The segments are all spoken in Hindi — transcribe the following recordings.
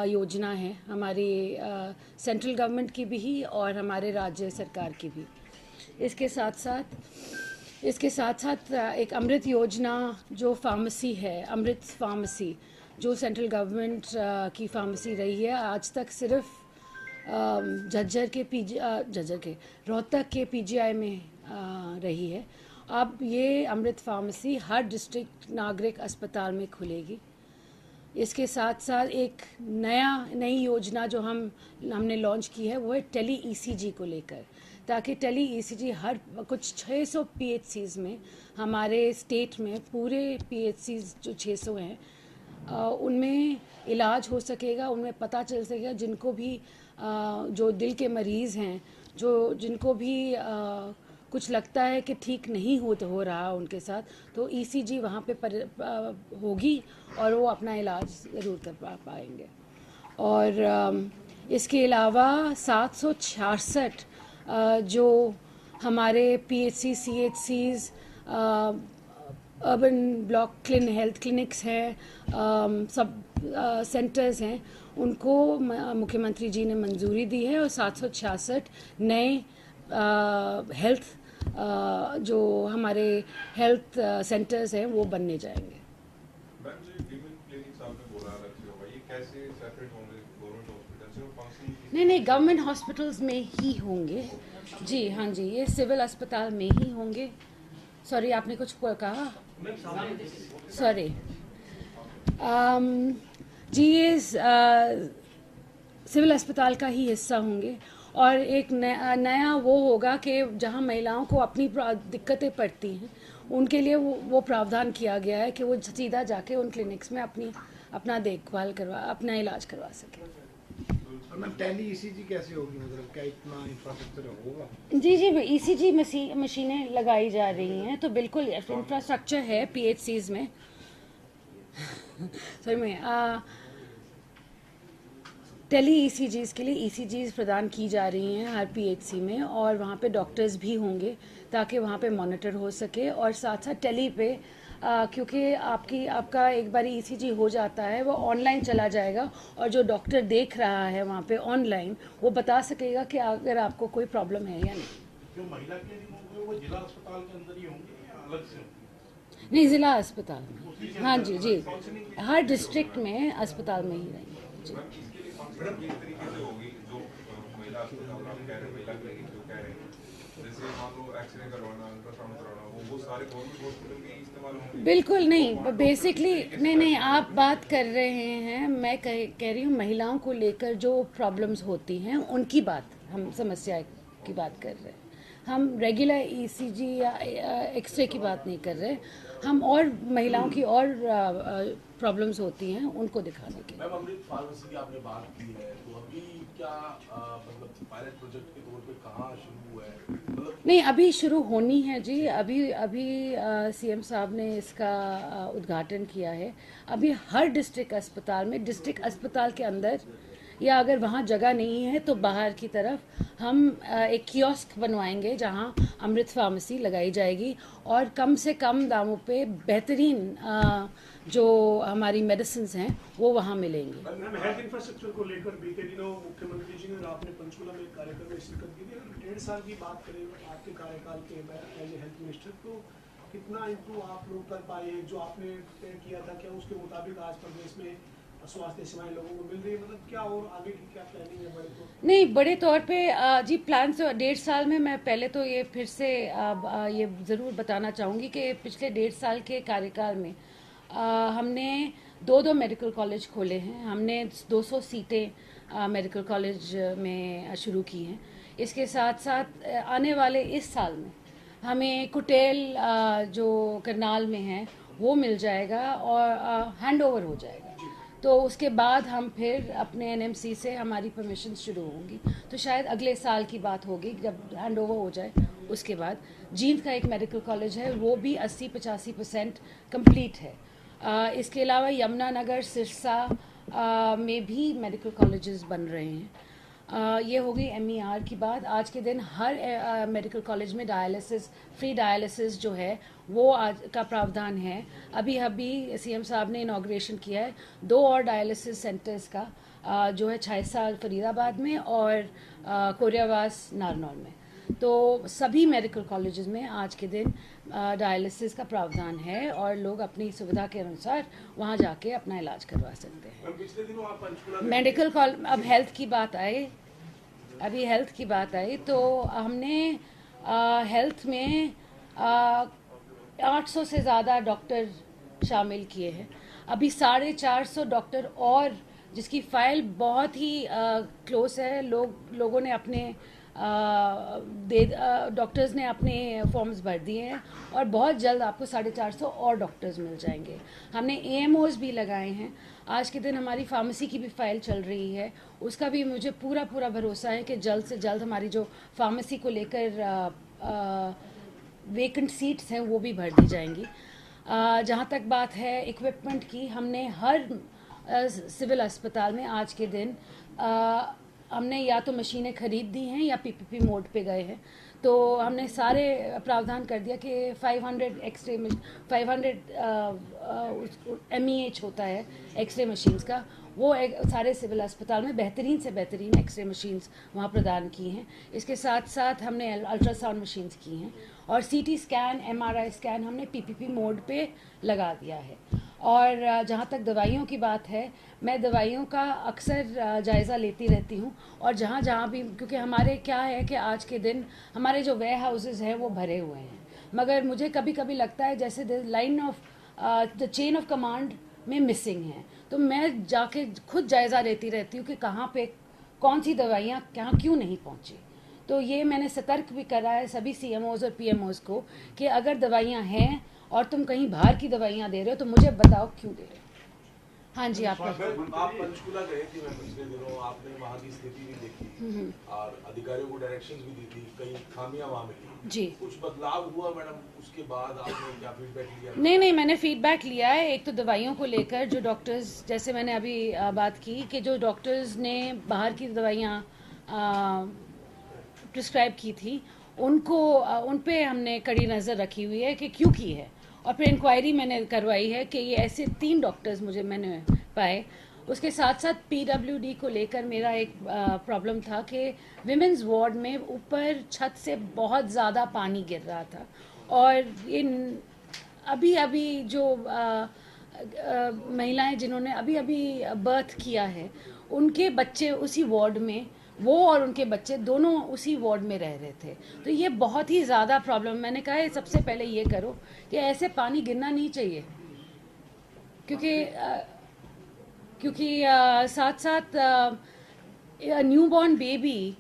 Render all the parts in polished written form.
योजना है हमारी सेंट्रल गवर्नमेंट की भी और हमारे राज्य सरकार की भी। इसके साथ साथ एक अमृत योजना जो फार्मेसी है, अमृत फार्मेसी जो सेंट्रल गवर्नमेंट की फार्मेसी रही है, आज तक सिर्फ रोहतक के पीजीआई में रही है। अब ये अमृत फार्मेसी हर डिस्ट्रिक्ट नागरिक अस्पताल में खुलेगी। इसके साथ साथ एक नई योजना जो हमने लॉन्च की है वो है टेली ईसीजी को लेकर, ताकि टेली ईसीजी हर कुछ 600 पीएचसीज में हमारे स्टेट में पूरे पीएचसीज जो 600 हैं उनमें इलाज हो सकेगा, उनमें पता चल सकेगा जिनको भी जो दिल के मरीज़ हैं, जिनको भी कुछ लगता है कि ठीक नहीं हो रहा उनके साथ, तो ईसीजी वहाँ पे होगी और वो अपना इलाज ज़रूर कर पाएंगे। और इसके अलावा 766 जो हमारे पीएचसी सीएचसीज अर्बन ब्लॉक हेल्थ क्लिनिक्स हैं, सब सेंटर्स हैं, उनको मुख्यमंत्री जी ने मंजूरी दी है और 766 नए हेल्थ जो हमारे हेल्थ सेंटर्स हैं वो बनने जाएंगे। नहीं, गवर्नमेंट हॉस्पिटल्स में ही होंगे जी। हाँ जी, ये सिविल अस्पताल में ही होंगे। सॉरी, आपने कुछ कहा? सॉरी जी, ये सिविल अस्पताल का ही हिस्सा होंगे। और एक नया वो होगा कि जहां महिलाओं को अपनी दिक्कतें पड़ती हैं उनके लिए वो प्रावधान किया गया है कि वो सीधा जाके उन क्लिनिक्स में अपना देखभाल अपना इलाज करवा सके। टेली ईसीजी कैसे होगी, मतलब क्या इतना इंफ्रास्ट्रक्चर होगा? जी, ईसीजी मशीनें लगाई जा रही हैं, तो बिल्कुल इंफ्रास्ट्रक्चर है पीएचसीज में। सॉरी में टेली ईसीजीज के लिए ईसीजीज प्रदान की जा रही हैं हर पीएचसी में, और वहाँ पे डॉक्टर्स भी होंगे ताकि वहाँ पे मॉनिटर हो सके। और साथ साथ टेली पे क्योंकि आपका एक बार ईसीजी हो जाता है वो ऑनलाइन चला जाएगा, और जो डॉक्टर देख रहा है वहाँ पे ऑनलाइन वो बता सकेगा कि अगर आपको कोई प्रॉब्लम है या नहीं। जो महिला क्लिनिक होंगे वो जिला अस्पताल के अंदर ही होंगे या अलग से होंगे? नहीं, जिला अस्पताल में। हाँ जी, हर डिस्ट्रिक्ट में अस्पताल में ही रहेंगे जी। बिल्कुल नहीं, बेसिकली नहीं, आप बात कर रहे हैं, मैं कह रही हूँ महिलाओं को लेकर जो प्रॉब्लम्स होती हैं उनकी बात, हम समस्या की बात कर रहे हैं। हम रेगुलर ईसीजी या एक्सरे की बात नहीं कर रहे, हम और महिलाओं की और प्रॉब्लम्स होती हैं उनको दिखाने के। मैम, अमृत फार्मेसी की आपने बात की है, तो अभी क्या मतलब पायलट प्रोजेक्ट के तौर पे कहाँ शुरू हुआ है? मतलब नहीं, अभी शुरू होनी है जी। अभी सीएम साहब ने इसका उद्घाटन किया है। अभी हर डिस्ट्रिक्ट अस्पताल के अंदर, या अगर वहाँ जगह नहीं है तो बाहर की तरफ हम एक कियोस्क बनवाएंगे जहाँ अमृत फार्मेसी लगाई जाएगी, और कम से कम दामों पे बेहतरीन जो हमारी मेडिसिन्स हैं वो वहाँ मिलेंगी। मैम, हेल्थ इंफ्रास्ट्रक्चर को लेकर बीते दिनों मुख्यमंत्री जी ने और आपने पंचकुला में एक कार्यक्रम में शिरकत की थी। 1.5 साल की बात करें आपके कार्यकाल के एज ए हेल्थ मिनिस्टर, तो कितना इम्प्रूव आप लोग कर पाए हैं? जो आपने तय किया था क्या उसके मुताबिक आज प्रदेश में स्वास्थ्य सेवाएं लोगों को मिल रही है? मतलब क्या और आगे की क्या प्लानिंग है बड़े तौर? नहीं, बड़े तौर पे जी प्लान से 1.5 साल में, मैं पहले तो ये फिर से ये ज़रूर बताना चाहूँगी कि पिछले 1.5 साल के कार्यकाल में हमने 2 मेडिकल कॉलेज खोले हैं। हमने 200 सीटें मेडिकल कॉलेज में शुरू की हैं। इसके साथ साथ आने वाले इस साल में हमें कुटेल जो करनाल में है वो मिल जाएगा और हैंड ओवर हो जाएगा। तो उसके बाद हम फिर अपने एनएमसी से हमारी परमिशन शुरू होंगी, तो शायद अगले साल की बात होगी जब हैंड ओवर हो जाए। उसके बाद जींद का एक मेडिकल कॉलेज है, वो भी 80-85% कंप्लीट है। इसके अलावा यमुनानगर, सिरसा में भी मेडिकल कॉलेजेस बन रहे हैं। ये हो गई एमईआर की बात। आज के दिन हर मेडिकल कॉलेज में फ्री डायलिसिस जो है वो आज का प्रावधान है। अभी सीएम साहब ने इनॉग्रेशन किया है 2 और डायलिसिस सेंटर्स का जो है छायसा फरीदाबाद में और कोरियावास नारनौल में। तो सभी मेडिकल कॉलेजेस में आज के दिन डायलिसिस का प्रावधान है और लोग अपनी सुविधा के अनुसार वहाँ जाके अपना इलाज करवा सकते हैं। पिछले दिनों आप पंचकुला मेडिकल कॉलेज, अब हेल्थ की बात आई तो हमने हेल्थ में 800 से ज़्यादा डॉक्टर शामिल किए हैं। अभी 450 डॉक्टर और जिसकी फाइल बहुत ही क्लोज है, लोगों ने अपने डॉक्टर्स ने अपने फॉर्म्स भर दिए हैं और बहुत जल्द आपको 450 और डॉक्टर्स मिल जाएंगे। हमने AMOs भी लगाए हैं। आज के दिन हमारी फार्मेसी की भी फाइल चल रही है, उसका भी मुझे पूरा भरोसा है कि जल्द से जल्द हमारी जो फार्मेसी को लेकर वेकेंट सीट्स हैं वो भी भर दी जाएंगी। जहाँ तक बात है इक्विपमेंट की, हमने हर सिविल अस्पताल में आज के दिन हमने या तो मशीनें खरीद दी हैं या PPP मोड पे गए हैं। तो हमने सारे प्रावधान कर दिया कि 500 एक्सरे 500 MEH होता है एक्सरे मशीन्स का, वो सारे सिविल अस्पताल में बेहतरीन से बेहतरीन एक्सरे मशीन्स वहाँ प्रदान की हैं। इसके साथ साथ हमने अल्ट्रासाउंड मशीन्स की हैं और CT स्कैन MRI स्कैन हमने PPP मोड पे लगा दिया है। और जहाँ तक दवाइयों की बात है, मैं दवाइयों का अक्सर जायज़ा लेती रहती हूँ और जहाँ भी, क्योंकि हमारे क्या है कि आज के दिन हमारे जो वेयर हाउसेज़ हैं वो भरे हुए हैं, मगर मुझे कभी कभी लगता है जैसे line of the chain of command में मिसिंग है। तो मैं जाके खुद जायज़ा लेती रहती हूँ कि कहाँ पे कौन सी दवाइयाँ कहाँ क्यों नहीं पहुँची। तो ये मैंने सतर्क भी करा है सभी CMOs और PMOs को कि अगर दवाइयाँ हैं और तुम कहीं बाहर की दवाइयाँ दे रहे हो तो मुझे बताओ क्यों दे रहे हो। हाँ जी, आपका आप पंचकुला गए थे मैं पिछले दिनों, आपने वहाँ की स्थिति भी देखी और अधिकारियों को डायरेक्शंस भी दी थी, कई खामियां वहाँ मिली जी। कुछ बदलाव हुआ मैडम उसके बाद? आपने क्या फीडबैक लिया? नहीं, मैंने फीडबैक लिया है। एक तो दवाइयों को लेकर जो डॉक्टर्स, जैसे मैंने अभी बात की कि जो डॉक्टर्स ने बाहर की दवाइयाँ प्रिस्क्राइब की थी उनको उन पे हमने कड़ी नज़र रखी हुई है कि क्यों की है, और फिर इंक्वायरी मैंने करवाई है कि ये ऐसे 3 डॉक्टर्स मैंने पाए। उसके साथ साथ PWD को लेकर मेरा एक प्रॉब्लम था कि विमेंस वार्ड में ऊपर छत से बहुत ज़्यादा पानी गिर रहा था और अभी जो महिलाएं जिन्होंने अभी बर्थ किया है उनके बच्चे उसी वार्ड में, वो और उनके बच्चे दोनों उसी वार्ड में रह रहे थे। तो ये बहुत ही ज़्यादा प्रॉब्लम, मैंने कहा है सबसे पहले ये करो कि ऐसे पानी गिरना नहीं चाहिए, क्योंकि साथ साथ न्यूबॉर्न बेबी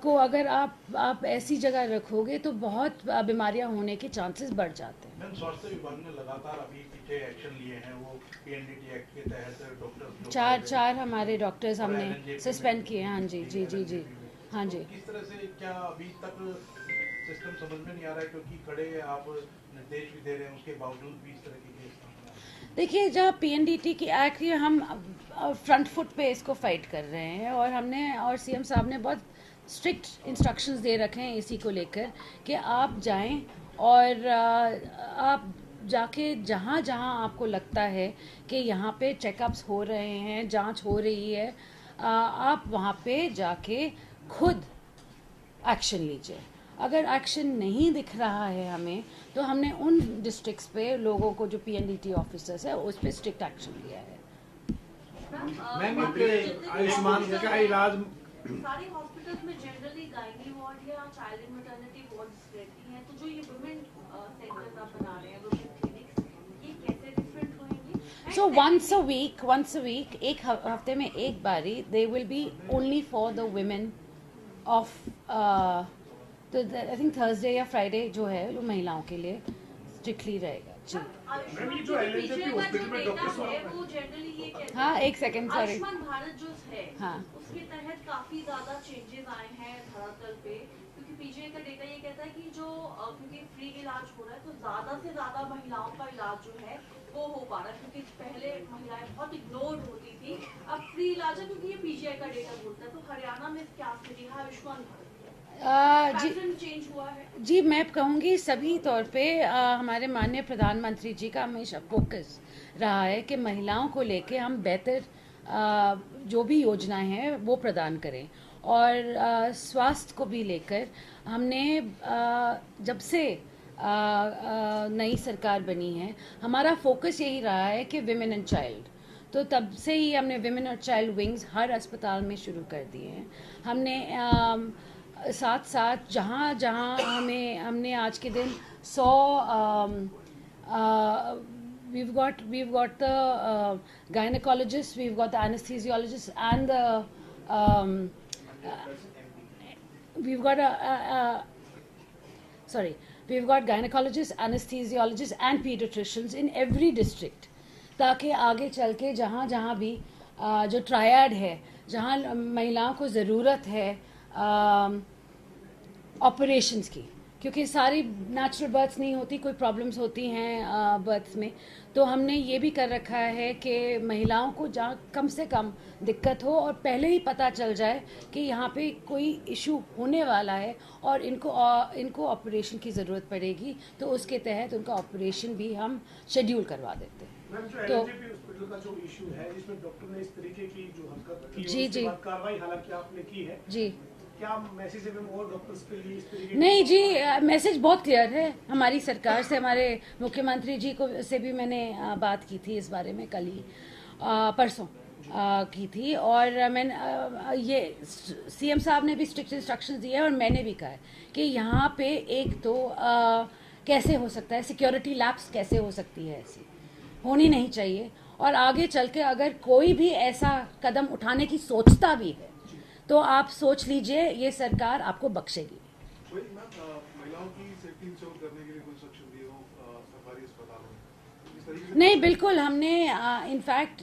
को अगर आप ऐसी जगह रखोगे तो बहुत बीमारियां होने के चांसेस बढ़ जाते हैं। मैम, स्वास्थ्य विभाग ने लगातार अभी पीछे एक्शन लिए हैं, वो PNDT एक्ट के तहत डॉक्टर चार हमारे डॉक्टर्स हमने सस्पेंड किए हैं। हाँ जी, हाँ जी। किस तरह से, क्या अभी तक सिस्टम समझ में नहीं आ रहा है, क्योंकि खड़े आप निर्देश भी दे रहे हैं उसके बावजूद भी इस तरह की केस? देखिए, जहाँ PNDT की एक्ट है हम फ्रंट फुट पे इसको फाइट कर रहे हैं और CM साहब ने बहुत स्ट्रिक्ट इंस्ट्रक्शंस दे रखे हैं इसी को लेकर कि आप जाएं और आप जाके जहाँ आपको लगता है कि यहाँ पे चेकअप्स हो रहे हैं, जांच हो रही है, आप वहाँ पे जाके खुद एक्शन लीजिए। अगर एक्शन नहीं दिख रहा है हमें तो हमने उन डिस्ट्रिक्ट्स पे लोगों को जो PNDT ऑफिसर्स है उस पे स्ट्रिक्ट एक्शन लिया है। मैम, आयुष्मान का इलाज सारे हॉस्पिटल्स में जनरली गायनी वार्ड या चाइल्ड एंड मैटरनिटी वार्ड्स रहती हैं, तो जो ये वुमेन सेंटर्स आप बना रहे हैं, वुमेन क्लिनिक्स, ये कैसे डिफरेंट होंगी? So once a week, एक हफ्ते में एक बारी, they will be only for the women of तो I think Thursday या Friday जो है वो महिलाओं के लिए स्ट्रिक्टली रहेगा जी। मैम, ये जो LNJP हॉस्पिटल में डॉक्टर्स है वो जनरली ये कहते हैं, हाँ, एक सेकंड, सॉरी। आयुष्मान भारत जो है, हाँ, उसके तहत काफी ज्यादा चेंजेस आए हैं धरातल पे, क्योंकि PGI का डेटा ये कहता है कि जो क्योंकि फ्री इलाज हो रहा है तो ज्यादा से ज्यादा महिलाओं का इलाज जो है वो हो पा रहा है, क्योंकि पहले महिलाएं बहुत इग्नोर्ड होती थी, अब फ्री इलाज है, क्योंकि ये PGI का डेटा बोलता है। तो हरियाणा में क्या स्थिति है आयुष्मान भारत? चेंज हुआ है? जी, मैं कहूँगी सभी तौर पे हमारे माननीय प्रधानमंत्री जी का हमेशा फोकस रहा है कि महिलाओं को लेके हम बेहतर जो भी योजनाएं हैं वो प्रदान करें। और स्वास्थ्य को भी लेकर हमने जब से नई सरकार बनी है हमारा फोकस यही रहा है कि विमेन एंड चाइल्ड, तो तब से ही हमने विमेन और चाइल्ड विंग्स हर अस्पताल में शुरू कर दिए हैं। हमने साथ साथ जहाँ जहाँ हमने आज के दिन 100 we've got the gynecologist, we've got the anesthesiologist and the we've got gynecologists, anesthesiologists and pediatricians in every district, ताकि आगे चल के जहाँ जहाँ भी जो ट्रायड है, जहाँ महिलाओं को ज़रूरत है ऑपरेशंस की, क्योंकि सारी नेचुरल बर्थ्स नहीं होती, कोई प्रॉब्लम्स होती हैं बर्थ्स में, तो हमने ये भी कर रखा है कि महिलाओं को जहाँ कम से कम दिक्कत हो और पहले ही पता चल जाए कि यहाँ पे कोई इशू होने वाला है और इनको ऑपरेशन की ज़रूरत पड़ेगी, तो उसके तहत उनका ऑपरेशन भी हम शेड्यूल करवा देते हैं। मैम, जो एलजेपी हॉस्पिटल का जो इशू है जिसमें डॉक्टर ने इस तरीके की जो हरकत की, जी जी कार्रवाई हालांकि आपने की है, जी, क्या मैसेज है और डॉक्टर्स के लिए इस तरीके नहीं जी, मैसेज बहुत क्लियर है हमारी सरकार से। हमारे मुख्यमंत्री जी को से भी मैंने बात की थी इस बारे में, कल ही परसों की थी, और मैंने ये सीएम साहब ने भी स्ट्रिक्ट इंस्ट्रक्शंस दिए हैं और मैंने भी कहा है कि यहाँ पे एक तो कैसे हो सकता है, सिक्योरिटी लैप्स कैसे हो सकती है, ऐसी होनी नहीं चाहिए, और आगे चल के अगर कोई भी ऐसा कदम उठाने की सोचता भी है तो आप सोच लीजिए ये सरकार आपको बख्शेगी। महिलाओं की सेफ्टी इंश्योर करने के लिए कोई सक्षम दिए हो सरकारी अस्पतालों में इस तरीके से? नहीं, बिल्कुल, हमने इनफैक्ट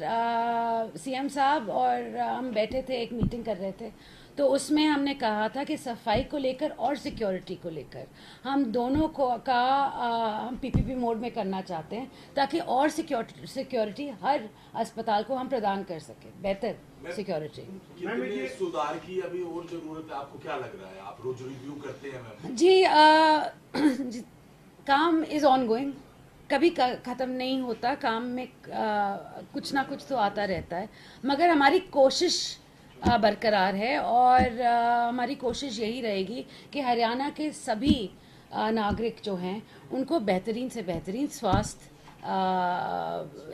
सीएम साहब और हम बैठे थे, एक मीटिंग कर रहे थे, तो उसमें हमने कहा था कि सफाई को लेकर और सिक्योरिटी को लेकर हम दोनों को हम पीपीपी मोड में करना चाहते हैं, ताकि और सिक्योरिटी हर अस्पताल को हम प्रदान कर सकें, बेहतर सिक्योरिटी। कितने सुधार की अभी और जरूरत है, आपको क्या लग रहा है? आप रोज रिव्यू करते हैं मैम? जी, काम इज ऑन गोइंग, कभी ख़त्म नहीं होता, काम में कुछ ना कुछ तो आता रहता है, मगर हमारी कोशिश बरकरार है, और हमारी कोशिश यही रहेगी कि हरियाणा के सभी नागरिक जो हैं उनको बेहतरीन से बेहतरीन स्वास्थ्य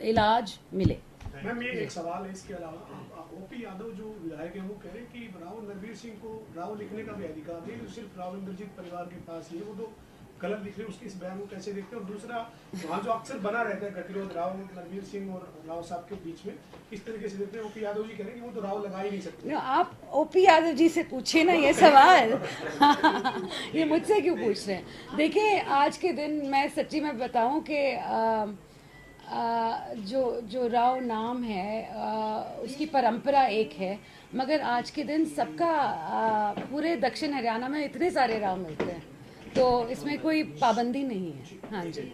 इलाज मिले। मैम, ये एक सवाल है, इसके अलावा ओपी यादव जो विधायक है वो कह रहे हैं कि राव नरवीर सिंह को राव लिखने का भी अधिकार नहीं, तो सिर्फ राव इंद्रजीत परिवार के पास ही है, वो तो गलत लिख रहे, उसके इस बयान को कैसे देखते हैं? और दूसरा, वहाँ जो अक्सर बना रहता है गतिरोध राव नरवीर सिंह और राव साहब के बीच में, किस तरीके से देखते हैं? ओपी यादव जी कह रहे हैं कि वो तो राव लगा ही नहीं सकते। आप ओपी यादव जी से पूछिए ना ये सवाल ये मुझसे क्यों पूछ रहे हैं? देखिए, आज के दिन मैं सच्ची में बताऊं कि जो राव नाम है उसकी परंपरा एक है, मगर आज के दिन सबका पूरे दक्षिण हरियाणा में इतने सारे राव मिलते हैं, तो इसमें कोई पाबंदी नहीं है। हाँ जी।